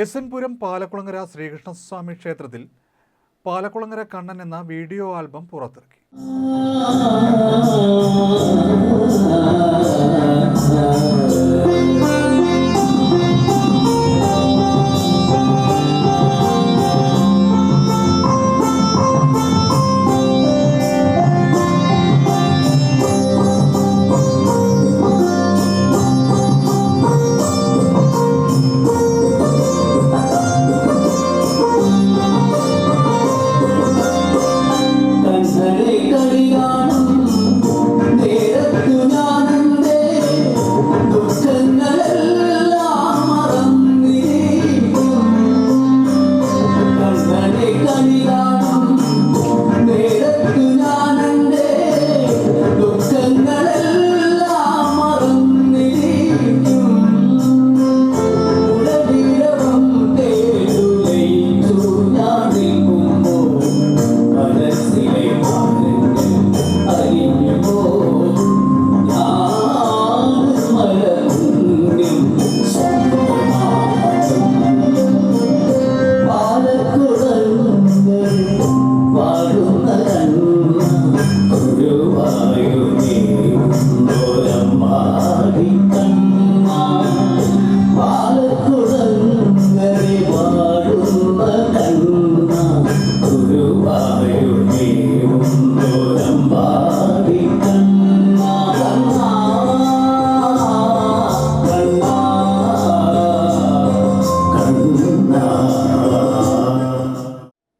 S N പുരം പാലക്കുളങ്ങര ശ്രീകൃഷ്ണസ്വാമി ക്ഷേത്രത്തിൽ പാലക്കുളങ്ങര കണ്ണൻ എന്ന video album പുറത്തിറക്കി.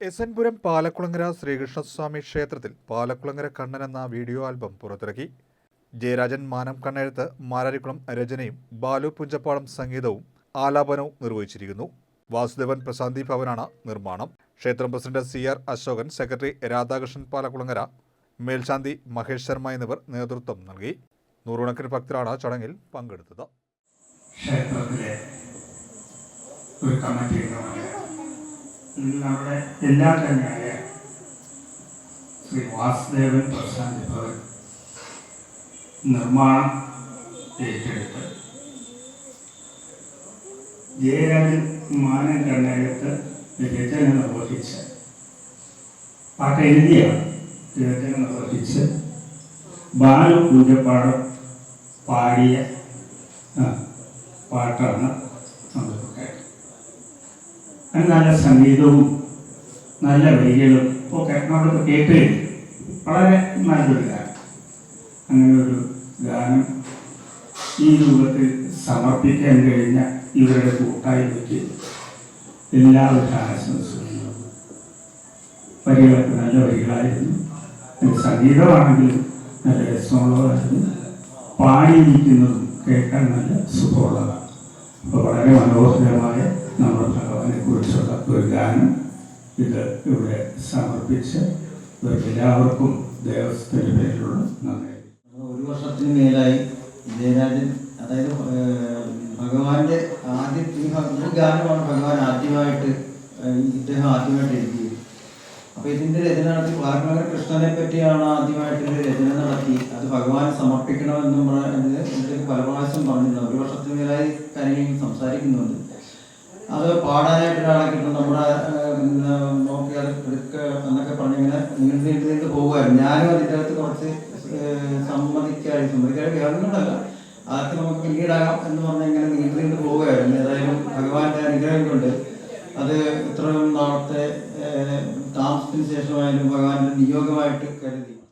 എസ് എൻ പുരം പാലക്കുളങ്ങര ശ്രീകൃഷ്ണസ്വാമി ക്ഷേത്രത്തിൽ പാലക്കുളങ്ങര കണ്ണൻ എന്ന വീഡിയോ ആൽബം പുറത്തിറക്കി. ജയരാജൻ മാനം കണ്ണെഴുത്ത്, മാരാരിക്കുളം രചനയും ബാലു പുഞ്ചപ്പാടം സംഗീതവും ആലാപനവും നിർവഹിച്ചിരിക്കുന്നു. വാസുദേവൻ പ്രശാന്തി ഭവനാണ് നിർമ്മാണം. ക്ഷേത്രം president CR Ashokan, secretary Radhakrishnan Palakkulangara, മേൽശാന്തി മഹേഷ് ശർമ്മ എന്നിവർ നേതൃത്വം നൽകി. നൂറുകണക്കിന് ഭക്തരാണ് ചടങ്ങിൽ പങ്കെടുത്തത്. ക്ഷേത്രത്തിലെ ഒരു കമ്മിറ്റി നമ്മുടെ എല്ലാം തന്നെയായ ശ്രീ വാസുദേവൻ പ്രശാന്തി ഭവൻ നിർമ്മാണം ഏറ്റെടുത്ത് ജയരാജൻ മാനം കണ്ണകത്ത് രചന നിർവഹിച്ച് പാട്ട് എഴുതിയാണ് രചന നിർവഹിച്ച് ബാലു പൂജപ്പാടം പാടിയ പാട്ടാണ് നമ്മളിപ്പോൾ കേട്ടത്. നല്ല സംഗീതവും നല്ല വരികളും ഒക്കെ നമ്മളിപ്പോൾ കേട്ട് വളരെ നല്ലൊരു ഗാനം. അങ്ങനെ ഒരു ഗാനം ഈ രൂപത്തിൽ സമർപ്പിക്കാൻ കഴിഞ്ഞ ഇവരുടെ കൂട്ടായ്മയ്ക്ക് എല്ലാവിധ ആശംസകളും. വരികളൊക്കെ നല്ല വരികളായിരുന്നു. സംഗീതമാണെങ്കിലും നല്ല രസമുള്ളതായിരുന്നു. പാടിയിരിക്കുന്നതും കേൾക്കാൻ നല്ല സുഖമുള്ളതാണ്. അപ്പോൾ വളരെ മനോഹരമായ നമ്മുടെ ഭഗവാനെ കുറിച്ചുള്ള ഒരു ഗാനം ഇത് ഇവിടെ സമർപ്പിച്ച് എല്ലാവർക്കും ദേവസ്ഥയുടെ പേരിലുള്ള നന്ദി. ഒരു വർഷത്തിന് മേലായി ജയരാജൻ, അതായത് ഭഗവാന്റെ ഈ ഗാനമാണ് ഭഗവാൻ ആദ്യമായിട്ട് ഇദ്ദേഹം എഴുതിയത്. അപ്പോൾ ഇതിൻ്റെ രചന നടത്തി പാലക്കുളങ്ങര കൃഷ്ണനെ പറ്റിയാണ് ആദ്യമായിട്ട് രചന നടത്തി അത് ഭഗവാൻ സമർപ്പിക്കണമെന്നും എൻ്റെ പല പ്രാവശ്യം പറഞ്ഞിരുന്നു. ഒരു വർഷത്തിന് മേലായി കാര്യങ്ങൾ സംസാരിക്കുന്നുണ്ട്. അത് പാടാനായിട്ട് ഒരാളെ കിട്ടും, നമ്മുടെ നോക്കിയാൽ എടുക്കുക എന്നൊക്കെ പറഞ്ഞിങ്ങനെ നീണ്ടു പോകുമായിരുന്നു. ഞാനും അതിൻ്റെ അകത്ത് കുറച്ച് സമ്മതിക്കാതെ വേറൊന്നുമല്ല, അതൊക്കെ നമുക്ക് പിന്നീടാകാം എന്ന് പറഞ്ഞാൽ ഇങ്ങനെ നീണ്ടു പോകുമായിരുന്നു. ഏതായാലും ഭഗവാന്റെ അനുഗ്രഹം കൊണ്ട് അത് ഇത്രയും നാളത്തെ താമസത്തിന് ശേഷമായാലും ഭഗവാന്റെ നിയോഗമായിട്ട് കരുതി.